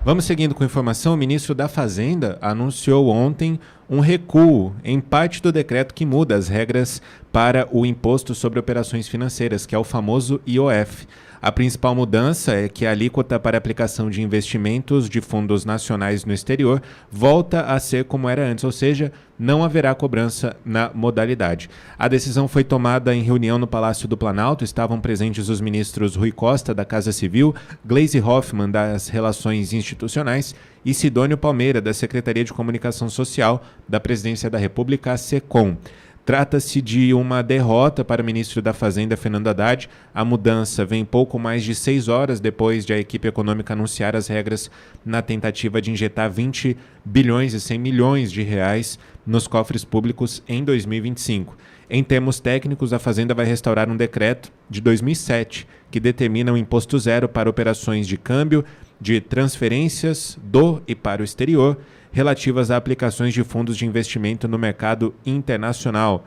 Vamos seguindo com a informação. O ministro da Fazenda anunciou ontem um recuo em parte do decreto que muda as regras para o Imposto sobre Operações Financeiras, que é o famoso IOF. A principal mudança é que a alíquota para aplicação de investimentos de fundos nacionais no exterior volta a ser como era antes, ou seja, não haverá cobrança na modalidade. A decisão foi tomada em reunião no Palácio do Planalto. Estavam presentes os ministros Rui Costa, da Casa Civil, Gleisi Hoffmann, das Relações Institucionais, e Sidônio Palmeira, da Secretaria de Comunicação Social da Presidência da República, a SECOM. Trata-se de uma derrota para o ministro da Fazenda, Fernando Haddad. A mudança vem pouco mais de 6 horas depois de a equipe econômica anunciar as regras na tentativa de injetar 20 bilhões e 100 milhões de reais nos cofres públicos em 2025. Em termos técnicos, a Fazenda vai restaurar um decreto de 2007 que determina um imposto zero para operações de câmbio, de transferências do e para o exterior, relativas a aplicações de fundos de investimento no mercado internacional.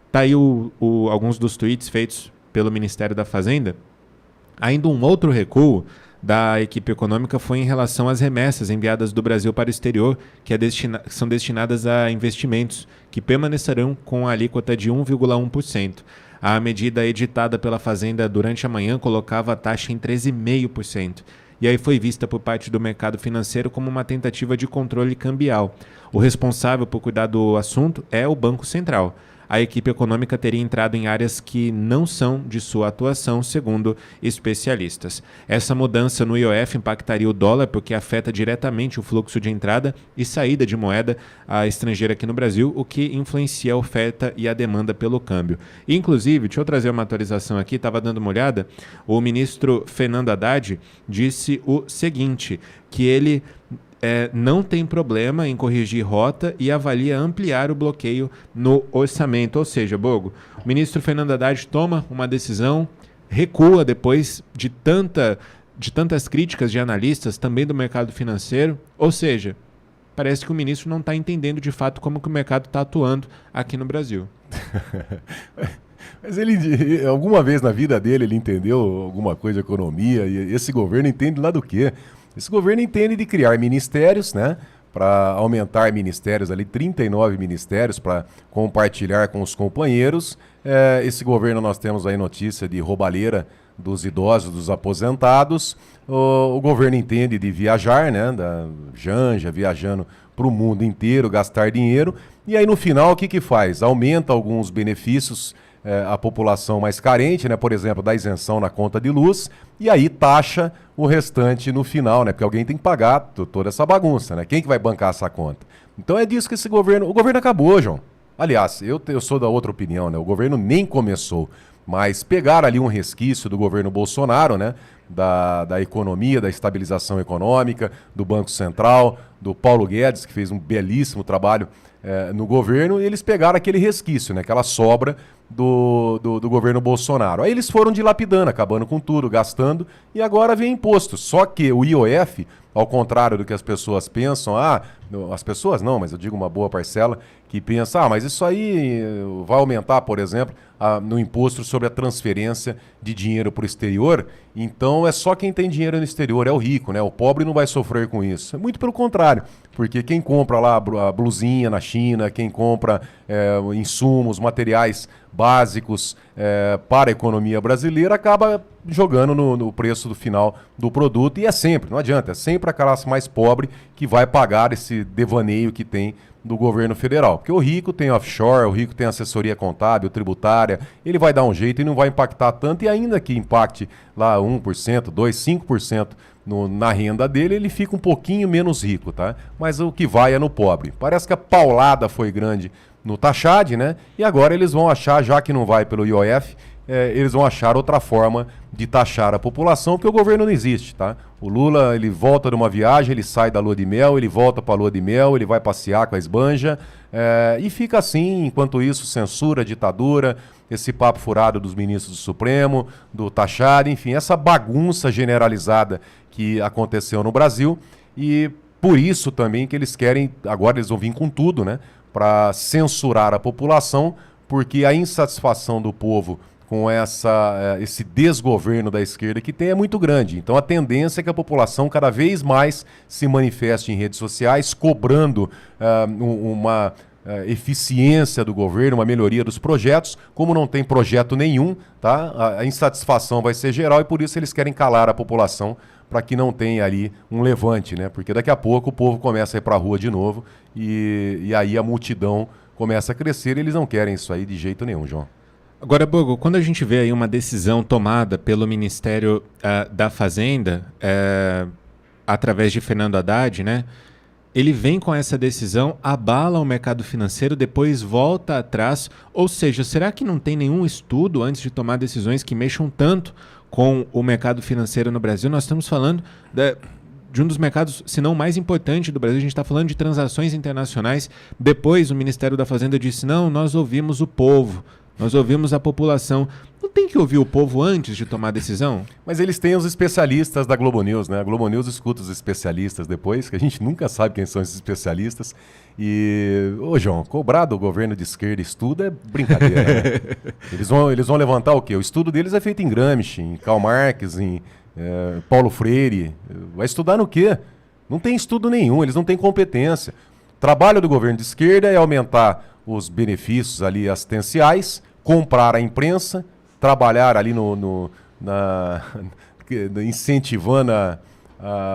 Está aí alguns dos tweets feitos pelo Ministério da Fazenda. Ainda um outro recuo da equipe econômica foi em relação às remessas enviadas do Brasil para o exterior, que são destinadas a investimentos, que permanecerão com a alíquota de 1,1%. A medida editada pela Fazenda durante a manhã colocava a taxa em 13,5%. E aí foi vista por parte do mercado financeiro como uma tentativa de controle cambial. O responsável por cuidar do assunto é o Banco Central. A equipe econômica teria entrado em áreas que não são de sua atuação, segundo especialistas. Essa mudança no IOF impactaria o dólar porque afeta diretamente o fluxo de entrada e saída de moeda estrangeira aqui no Brasil, o que influencia a oferta e a demanda pelo câmbio. Inclusive, deixa eu trazer uma atualização aqui, estava dando uma olhada, o ministro Fernando Haddad disse o seguinte, que ele não tem problema em corrigir rota e avalia ampliar o bloqueio no orçamento. Ou seja, Bogo, o ministro Fernando Haddad toma uma decisão, recua depois de tantas críticas de analistas, também do mercado financeiro. Ou seja, parece que o ministro não está entendendo de fato como que o mercado está atuando aqui no Brasil. Mas ele, alguma vez na vida dele, ele entendeu alguma coisa de economia? E esse governo entende lá do quê? Esse governo entende de criar ministérios, né, para aumentar ministérios, ali 39 ministérios para compartilhar com os companheiros. Esse governo nós temos aí notícia de roubalheira dos idosos, dos aposentados. O governo entende de viajar, né, da Janja, viajando para o mundo inteiro, gastar dinheiro. E aí no final o que faz? Aumenta alguns benefícios a população mais carente, né? Por exemplo, da isenção na conta de luz, e aí taxa o restante no final, né? Porque alguém tem que pagar toda essa bagunça, né? Quem que vai bancar essa conta? Então é disso que o governo acabou, João. Aliás, eu sou da outra opinião, né? O governo nem começou, mas pegaram ali um resquício do governo Bolsonaro, né? Da economia, da estabilização econômica, do Banco Central, do Paulo Guedes, que fez um belíssimo trabalho no governo, e eles pegaram aquele resquício, né? Aquela sobra do governo Bolsonaro. Aí eles foram dilapidando, acabando com tudo, gastando, e agora vem imposto. Só que o IOF, ao contrário do que as pessoas pensam, as pessoas não, mas eu digo uma boa parcela, que pensa, mas isso aí vai aumentar, por exemplo, no imposto sobre a transferência de dinheiro para o exterior, então é só quem tem dinheiro no exterior, é o rico, né? O pobre não vai sofrer com isso. É muito pelo contrário, porque quem compra lá a blusinha na China, quem compra insumos, materiais básicos para a economia brasileira, acaba jogando no preço do final do produto, e é sempre, não adianta, é sempre a classe mais pobre que vai pagar esse devaneio que tem do governo federal. Porque o rico tem offshore, o rico tem assessoria contábil, tributária, ele vai dar um jeito e não vai impactar tanto, e ainda que impacte lá 1%, 2%, 5% na renda dele, ele fica um pouquinho menos rico, tá? Mas o que vai é no pobre. Parece que a paulada foi grande no Taxad, né? E agora eles vão achar, já que não vai pelo IOF, eles vão achar outra forma de taxar a população, porque o governo não existe, tá? O Lula, ele volta de uma viagem, ele sai da lua de mel, ele volta para a lua de mel, ele vai passear com a esbanja, e fica assim, enquanto isso, censura, ditadura, esse papo furado dos ministros do Supremo, do Taxad, enfim, essa bagunça generalizada que aconteceu no Brasil, e por isso também que eles querem, agora eles vão vir com tudo, né, para censurar a população, porque a insatisfação do povo com esse desgoverno da esquerda que tem é muito grande. Então a tendência é que a população cada vez mais se manifeste em redes sociais, cobrando uma eficiência do governo, uma melhoria dos projetos. Como não tem projeto nenhum, tá? A insatisfação vai ser geral e por isso eles querem calar a população para que não tenha ali um levante, né? Porque daqui a pouco o povo começa a ir para a rua de novo e aí a multidão começa a crescer e eles não querem isso aí de jeito nenhum, João. Agora, Bogo, quando a gente vê aí uma decisão tomada pelo Ministério da Fazenda, através de Fernando Haddad, né? Ele vem com essa decisão, abala o mercado financeiro, depois volta atrás. Ou seja, será que não tem nenhum estudo antes de tomar decisões que mexam tanto com o mercado financeiro no Brasil? Nós estamos falando de um dos mercados, se não o mais importante do Brasil. A gente está falando de transações internacionais. Depois o Ministério da Fazenda disse, não, nós ouvimos o povo. Nós ouvimos a população. Não tem que ouvir o povo antes de tomar a decisão? Mas eles têm os especialistas da Globo News, né? A Globo News escuta os especialistas depois, que a gente nunca sabe quem são esses especialistas. E, João, cobrar do governo de esquerda estudo é brincadeira, né? Eles vão levantar o quê? O estudo deles é feito em Gramsci, em Karl Marx, em Paulo Freire. Vai estudar no quê? Não tem estudo nenhum, eles não têm competência. O trabalho do governo de esquerda é aumentar os benefícios ali assistenciais, comprar a imprensa, trabalhar ali incentivando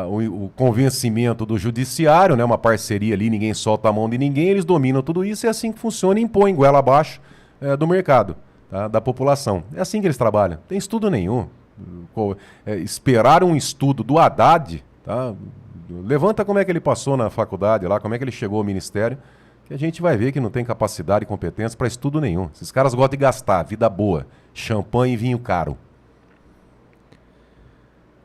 o convencimento do judiciário, né? Uma parceria ali, ninguém solta a mão de ninguém, eles dominam tudo isso, é assim que funciona e impõem goela abaixo do mercado, tá? Da população. É assim que eles trabalham, não tem estudo nenhum. Esperar um estudo do Haddad, tá? Levanta como é que ele passou na faculdade lá, como é que ele chegou ao ministério, que a gente vai ver que não tem capacidade e competência para estudo nenhum. Esses caras gostam de gastar, vida boa, champanhe e vinho caro.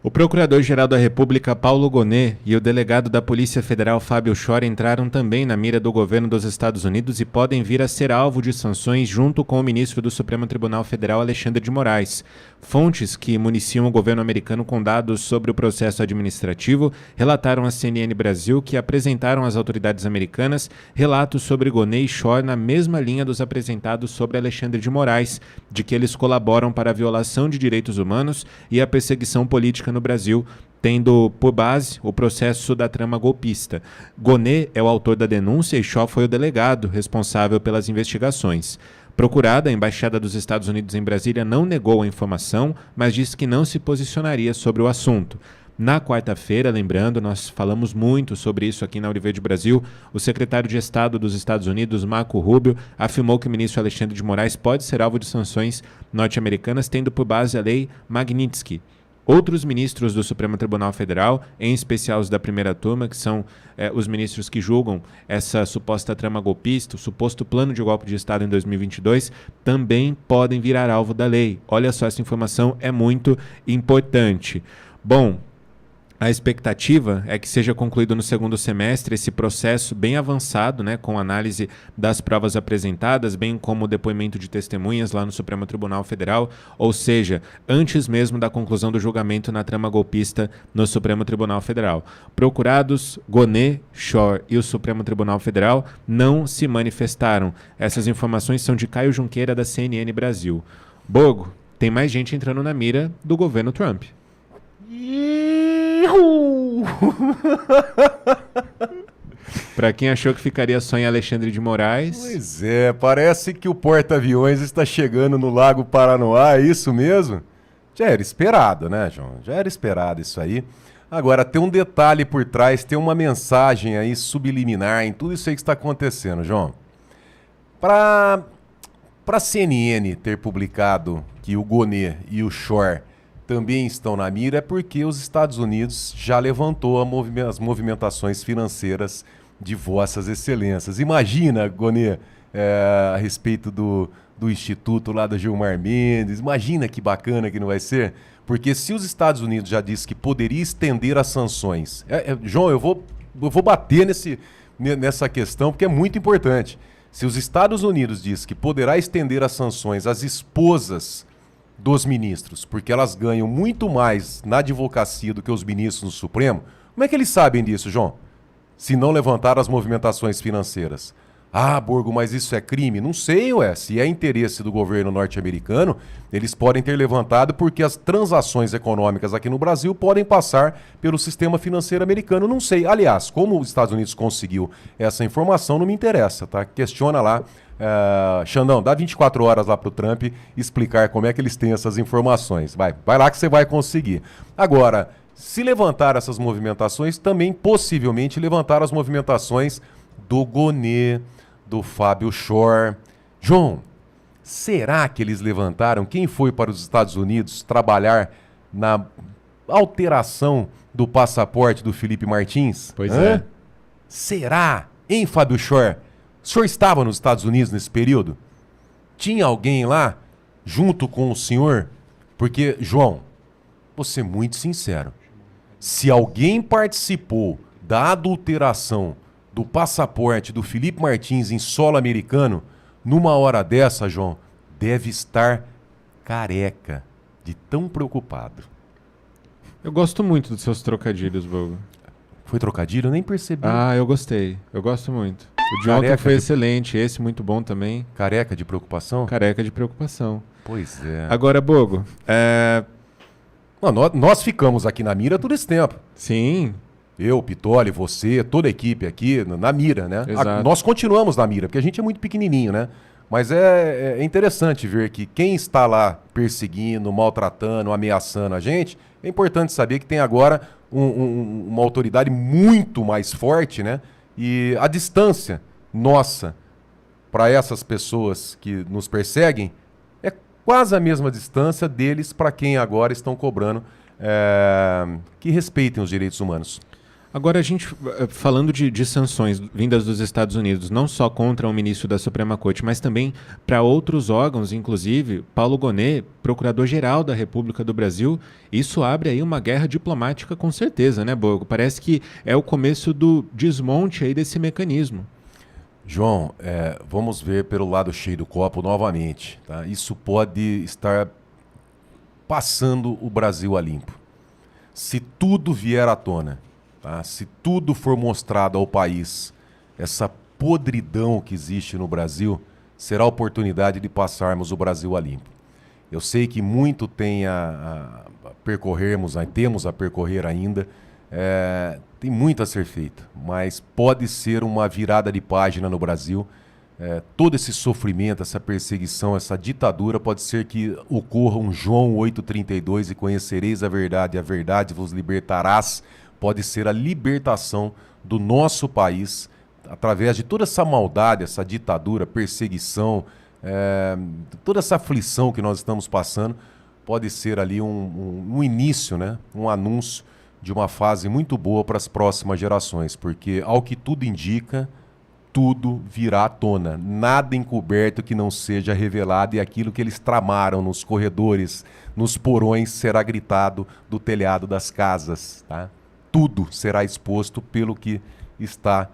O Procurador-Geral da República, Paulo Gonet, e o delegado da Polícia Federal, Fábio Schor, entraram também na mira do governo dos Estados Unidos e podem vir a ser alvo de sanções junto com o ministro do Supremo Tribunal Federal, Alexandre de Moraes. Fontes que municiam o governo americano com dados sobre o processo administrativo relataram à CNN Brasil que apresentaram às autoridades americanas relatos sobre Gonet e Schor na mesma linha dos apresentados sobre Alexandre de Moraes, de que eles colaboram para a violação de direitos humanos e a perseguição política no Brasil, tendo por base o processo da trama golpista. Gonet é o autor da denúncia e Schor foi o delegado responsável pelas investigações. Procurada, a Embaixada dos Estados Unidos em Brasília não negou a informação, mas disse que não se posicionaria sobre o assunto. Na quarta-feira, lembrando, nós falamos muito sobre isso aqui na Auriverde Brasil, o secretário de Estado dos Estados Unidos, Marco Rubio, afirmou que o ministro Alexandre de Moraes pode ser alvo de sanções norte-americanas, tendo por base a lei Magnitsky. Outros ministros do Supremo Tribunal Federal, em especial os da primeira turma, que são os ministros que julgam essa suposta trama golpista, o suposto plano de golpe de Estado em 2022, também podem virar alvo da lei. Olha só, essa informação é muito importante. Bom, a expectativa é que seja concluído no segundo semestre esse processo bem avançado, né, com análise das provas apresentadas, bem como o depoimento de testemunhas lá no Supremo Tribunal Federal, ou seja, antes mesmo da conclusão do julgamento na trama golpista no Supremo Tribunal Federal. Procurados, Gonet, Schor e o Supremo Tribunal Federal não se manifestaram. Essas informações são de Caio Junqueira, da CNN Brasil. Bogo, tem mais gente entrando na mira do governo Trump. Para quem achou que ficaria só em Alexandre de Moraes... Pois é, parece que o porta-aviões está chegando no Lago Paranoá, é isso mesmo? Já era esperado, né, João? Já era esperado isso aí. Agora, tem um detalhe por trás, tem uma mensagem aí subliminar em tudo isso aí que está acontecendo, João. Para a CNN ter publicado que o Gonet e o Schor também estão na mira é porque os Estados Unidos já levantou as movimentações financeiras de vossas excelências. Imagina, Gonet, a respeito do instituto lá do Gilmar Mendes, imagina que bacana que não vai ser, porque se os Estados Unidos já disse que poderia estender as sanções... João, eu vou bater nessa questão porque é muito importante. Se os Estados Unidos diz que poderá estender as sanções às esposas dos ministros, porque elas ganham muito mais na advocacia do que os ministros no Supremo, como é que eles sabem disso, João? Se não levantaram as movimentações financeiras. Ah, Borgo, mas isso é crime? Não sei, ué. Se é interesse do governo norte-americano, eles podem ter levantado porque as transações econômicas aqui no Brasil podem passar pelo sistema financeiro americano. Não sei. Aliás, como os Estados Unidos conseguiu essa informação, não me interessa, tá? Questiona lá. Xandão, dá 24 horas lá pro Trump explicar como é que eles têm essas informações. Vai lá que você vai conseguir. Agora, se levantar essas movimentações, também possivelmente levantar as movimentações do Gonê, do Fábio Shor. João, será que eles levantaram? Quem foi para os Estados Unidos trabalhar na alteração do passaporte do Felipe Martins? Pois é. Será? Hein, Fábio Shor? O senhor estava nos Estados Unidos nesse período? Tinha alguém lá junto com o senhor? Porque, João, vou ser muito sincero. Se alguém participou da adulteração do passaporte do Felipe Martins em solo americano, numa hora dessa, João, deve estar careca de tão preocupado. Eu gosto muito dos seus trocadilhos, Bogo. Foi trocadilho? Eu nem percebi. Ah, eu gostei. Eu gosto muito. O de ontem foi excelente, esse muito bom também. Careca de preocupação? Careca de preocupação. Pois é. Agora, Bogo, nós ficamos aqui na mira todo esse tempo. Sim. Eu, Pitoli, você, toda a equipe aqui na mira, né? Nós continuamos na mira, porque a gente é muito pequenininho, né? Mas é interessante ver que quem está lá perseguindo, maltratando, ameaçando a gente, é importante saber que tem agora uma autoridade muito mais forte, né? E a distância nossa para essas pessoas que nos perseguem é quase a mesma distância deles para quem agora estão cobrando que respeitem os direitos humanos. Agora, a gente, falando de sanções vindas dos Estados Unidos, não só contra o ministro da Suprema Corte, mas também para outros órgãos, inclusive Paulo Gonê, procurador-geral da República do Brasil, isso abre aí uma guerra diplomática com certeza, né, Borgo? Parece que é o começo do desmonte aí desse mecanismo. João, vamos ver pelo lado cheio do copo novamente, tá? Isso pode estar passando o Brasil a limpo. Se tudo vier à tona, tá? Se tudo for mostrado ao país, essa podridão que existe no Brasil, será a oportunidade de passarmos o Brasil a limpo. Eu sei que muito tem temos a percorrer ainda, tem muito a ser feito, mas pode ser uma virada de página no Brasil. Todo esse sofrimento, essa perseguição, essa ditadura, pode ser que ocorra um João 8,32 e conhecereis a verdade vos libertarás. Pode ser a libertação do nosso país através de toda essa maldade, essa ditadura, perseguição, toda essa aflição que nós estamos passando. Pode ser ali um início, né? Um anúncio de uma fase muito boa para as próximas gerações, porque ao que tudo indica, tudo virá à tona. Nada encoberto que não seja revelado, e aquilo que eles tramaram nos corredores, nos porões, será gritado do telhado das casas, tá? Tudo será exposto pelo que está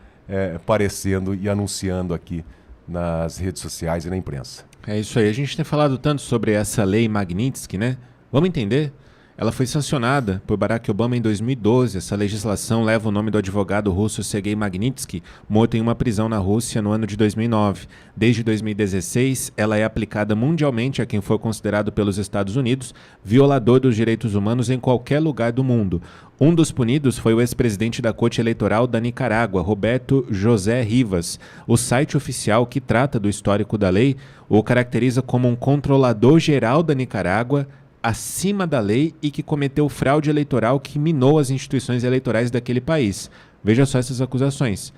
aparecendo e anunciando aqui nas redes sociais e na imprensa. É isso aí. A gente tem falado tanto sobre essa lei Magnitsky, né? Vamos entender? Ela foi sancionada por Barack Obama em 2012. Essa legislação leva o nome do advogado russo Sergei Magnitsky, morto em uma prisão na Rússia no ano de 2009. Desde 2016, ela é aplicada mundialmente a quem for considerado pelos Estados Unidos violador dos direitos humanos em qualquer lugar do mundo. Um dos punidos foi o ex-presidente da Corte Eleitoral da Nicarágua, Roberto José Rivas. O site oficial que trata do histórico da lei o caracteriza como um controlador geral da Nicarágua, acima da lei, e que cometeu fraude eleitoral que minou as instituições eleitorais daquele país. Veja só essas acusações.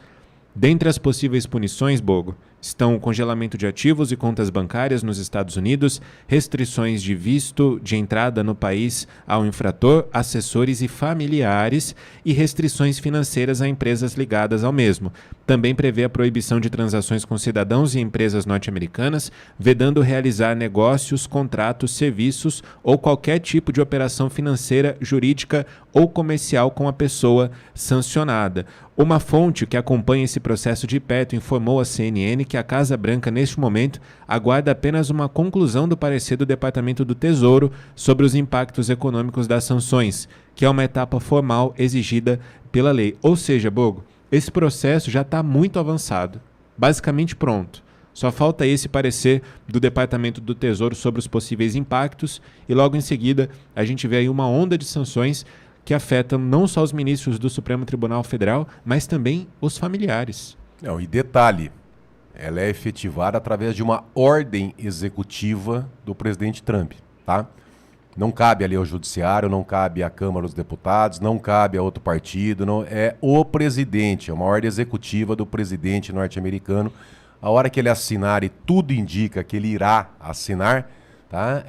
Dentre as possíveis punições, Bogo, estão o congelamento de ativos e contas bancárias nos Estados Unidos, restrições de visto de entrada no país ao infrator, assessores e familiares, e restrições financeiras a empresas ligadas ao mesmo. Também prevê a proibição de transações com cidadãos e empresas norte-americanas, vedando realizar negócios, contratos, serviços ou qualquer tipo de operação financeira, jurídica ou comercial com a pessoa sancionada. Uma fonte que acompanha esse processo de perto informou à CNN que a Casa Branca, neste momento, aguarda apenas uma conclusão do parecer do Departamento do Tesouro sobre os impactos econômicos das sanções, que é uma etapa formal exigida pela lei. Ou seja, Bogo, esse processo já está muito avançado, basicamente pronto. Só falta esse parecer do Departamento do Tesouro sobre os possíveis impactos e logo em seguida a gente vê aí uma onda de sanções que afetam não só os ministros do Supremo Tribunal Federal, mas também os familiares. Não, e detalhe, ela é efetivada através de uma ordem executiva do presidente Trump, tá? Não cabe ali ao judiciário, não cabe à Câmara dos Deputados, não cabe a outro partido, não, é o presidente, é uma ordem executiva do presidente norte-americano. A hora que ele assinar, e tudo indica que ele irá assinar, tá?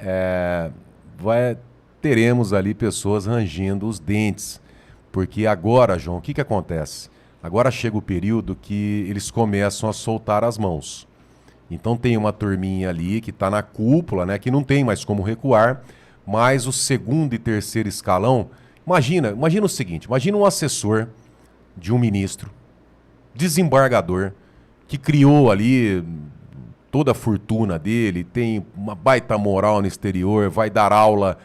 Teremos ali pessoas rangendo os dentes. Porque agora, João, o que acontece? Agora chega o período que eles começam a soltar as mãos. Então tem uma turminha ali que está na cúpula, né, que não tem mais como recuar, mas o segundo e terceiro escalão... Imagina o seguinte, imagina um assessor de um ministro, desembargador, que criou ali toda a fortuna dele, tem uma baita moral no exterior, vai dar aula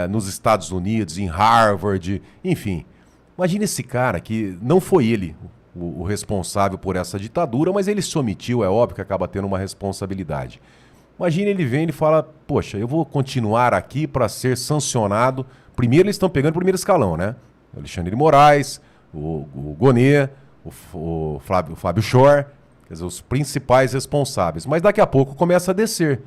nos Estados Unidos, em Harvard, enfim. Imagina esse cara que não foi ele o responsável por essa ditadura, mas ele se omitiu, é óbvio que acaba tendo uma responsabilidade. Imagina ele vem e fala, poxa, eu vou continuar aqui para ser sancionado. Primeiro eles estão pegando o primeiro escalão, né? O Alexandre de Moraes, o Gonê, o Fábio Shor, quer dizer, os principais responsáveis. Mas daqui a pouco começa a descer.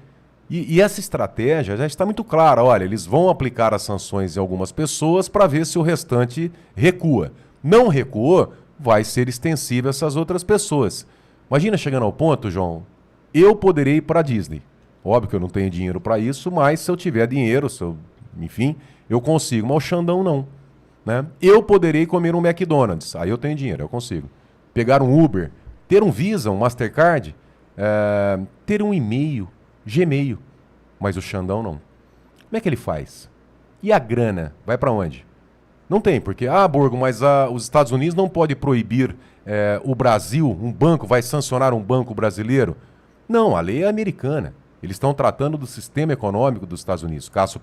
E essa estratégia já está muito clara. Olha, eles vão aplicar as sanções em algumas pessoas para ver se o restante recua. Não recuou, vai ser extensível a essas outras pessoas. Imagina chegando ao ponto, João, eu poderei ir para a Disney. Óbvio que eu não tenho dinheiro para isso, mas se eu tiver dinheiro, enfim, eu consigo. Mas o Xandão não. Né? Eu poderei comer um McDonald's. Aí eu tenho dinheiro, eu consigo. Pegar um Uber, ter um Visa, um Mastercard, ter um e-mail, Gmail. Mas o Xandão não. Como é que ele faz? E a grana? Vai para onde? Não tem, porque, Borgo, mas os Estados Unidos não pode proibir o Brasil, um banco, vai sancionar um banco brasileiro? Não, a lei é americana. Eles estão tratando do sistema econômico dos Estados Unidos. O caso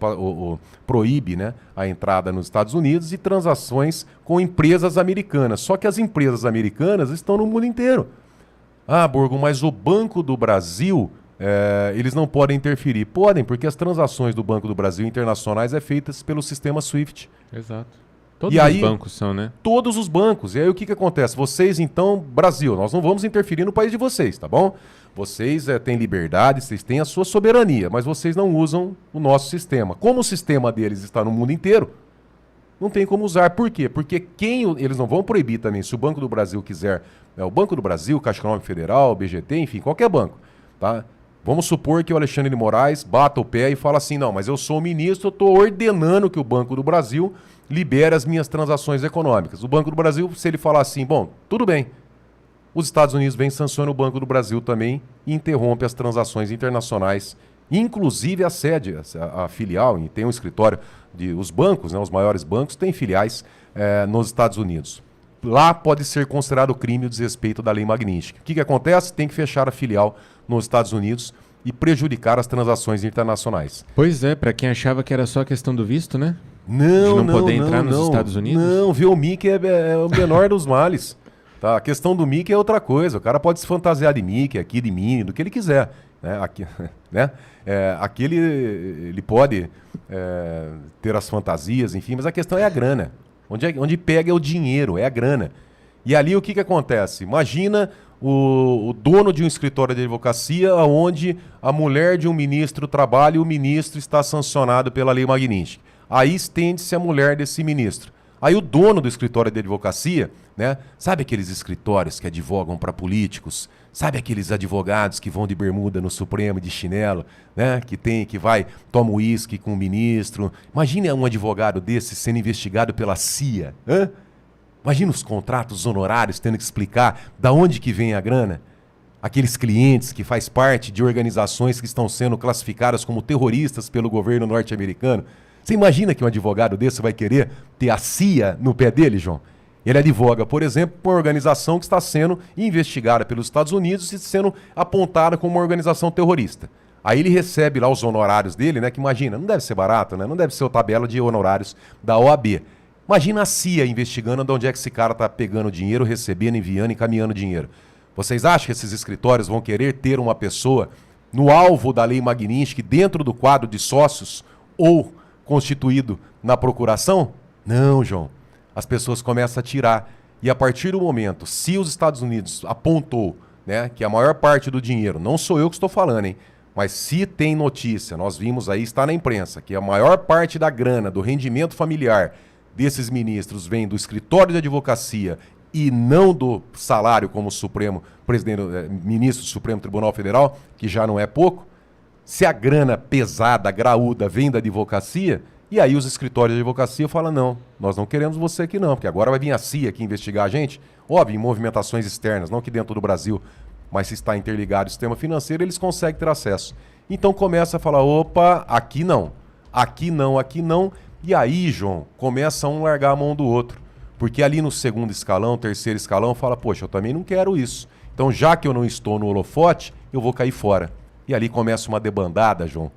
proíbe, né, a entrada nos Estados Unidos e transações com empresas americanas. Só que as empresas americanas estão no mundo inteiro. Borgo, mas o Banco do Brasil, eles não podem interferir. Podem, porque as transações do Banco do Brasil internacionais é feitas pelo sistema SWIFT. Exato. Todos os bancos são, né? Todos os bancos. E aí o que acontece? Vocês, então, Brasil, nós não vamos interferir no país de vocês, tá bom? Vocês têm liberdade, vocês têm a sua soberania, mas vocês não usam o nosso sistema. Como o sistema deles está no mundo inteiro, não tem como usar. Por quê? Porque eles não vão proibir também, se o Banco do Brasil quiser, o Banco do Brasil, Caixa Econômica Federal, BGT, enfim, qualquer banco, tá? Vamos supor que o Alexandre de Moraes bata o pé e fala assim, não, mas eu sou o ministro, eu estou ordenando que o Banco do Brasil libere as minhas transações econômicas. O Banco do Brasil, se ele falar assim, bom, tudo bem, os Estados Unidos vem e sanciona o Banco do Brasil também e interrompe as transações internacionais, inclusive a sede, a filial, e tem um escritório, os bancos, né, os maiores bancos, têm filiais nos Estados Unidos. Lá pode ser considerado crime o desrespeito da lei Magnitsky. O que acontece? Tem que fechar a filial nos Estados Unidos e prejudicar as transações internacionais. Pois é, para quem achava que era só questão do visto, né? Não, de não poder entrar nos Estados Unidos? Não, ver o Mickey é o menor dos males. Tá? A questão do Mickey é outra coisa. O cara pode se fantasiar de Mickey, aqui de Minnie, do que ele quiser. Né? Aqui, né? Aqui ele pode ter as fantasias, enfim, mas a questão é a grana. Onde pega é o dinheiro, é a grana. E ali o que acontece? Imagina o dono de um escritório de advocacia onde a mulher de um ministro trabalha e o ministro está sancionado pela lei Magnitsky. Aí estende-se a mulher desse ministro. Aí o dono do escritório de advocacia, né? Sabe aqueles escritórios que advogam para políticos? Sabe aqueles advogados que vão de bermuda no Supremo, de chinelo, né? Que vai, toma uísque com o ministro. Imagina um advogado desse sendo investigado pela CIA. Imagina os contratos honorários tendo que explicar da onde que vem a grana. Aqueles clientes que faz parte de organizações que estão sendo classificadas como terroristas pelo governo norte-americano. Você imagina que um advogado desse vai querer ter a CIA no pé dele, João? Ele advoga, por exemplo, por uma organização que está sendo investigada pelos Estados Unidos e sendo apontada como uma organização terrorista. Aí ele recebe lá os honorários dele, né? Que imagina, não deve ser barato, né? Não deve ser a tabela de honorários da OAB. Imagina a CIA investigando de onde é que esse cara está pegando dinheiro, recebendo, enviando, encaminhando dinheiro. Vocês acham que esses escritórios vão querer ter uma pessoa no alvo da lei Magnitsky dentro do quadro de sócios ou constituído na procuração? Não, João. As pessoas começam a tirar. E a partir do momento, se os Estados Unidos apontou, né, que a maior parte do dinheiro, não sou eu que estou falando, hein, mas se tem notícia, nós vimos aí, está na imprensa, que a maior parte da grana, do rendimento familiar desses ministros vem do escritório de advocacia e não do salário como ministro do Supremo Tribunal Federal, que já não é pouco, se a grana pesada, graúda, vem da advocacia, e aí os escritórios de advocacia falam, não, nós não queremos você aqui não, porque agora vai vir a CIA aqui investigar a gente, óbvio, em movimentações externas, não aqui dentro do Brasil, mas se está interligado ao sistema financeiro, eles conseguem ter acesso. Então começa a falar, opa, aqui não, aqui não, aqui não, e aí, João, começa um largar a mão do outro. Porque ali no segundo escalão, terceiro escalão, fala, poxa, eu também não quero isso. Então, já que eu não estou no holofote, eu vou cair fora. E ali começa uma debandada, João,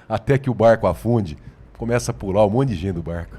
até que o barco afunde, começa a pular um monte de gente do barco.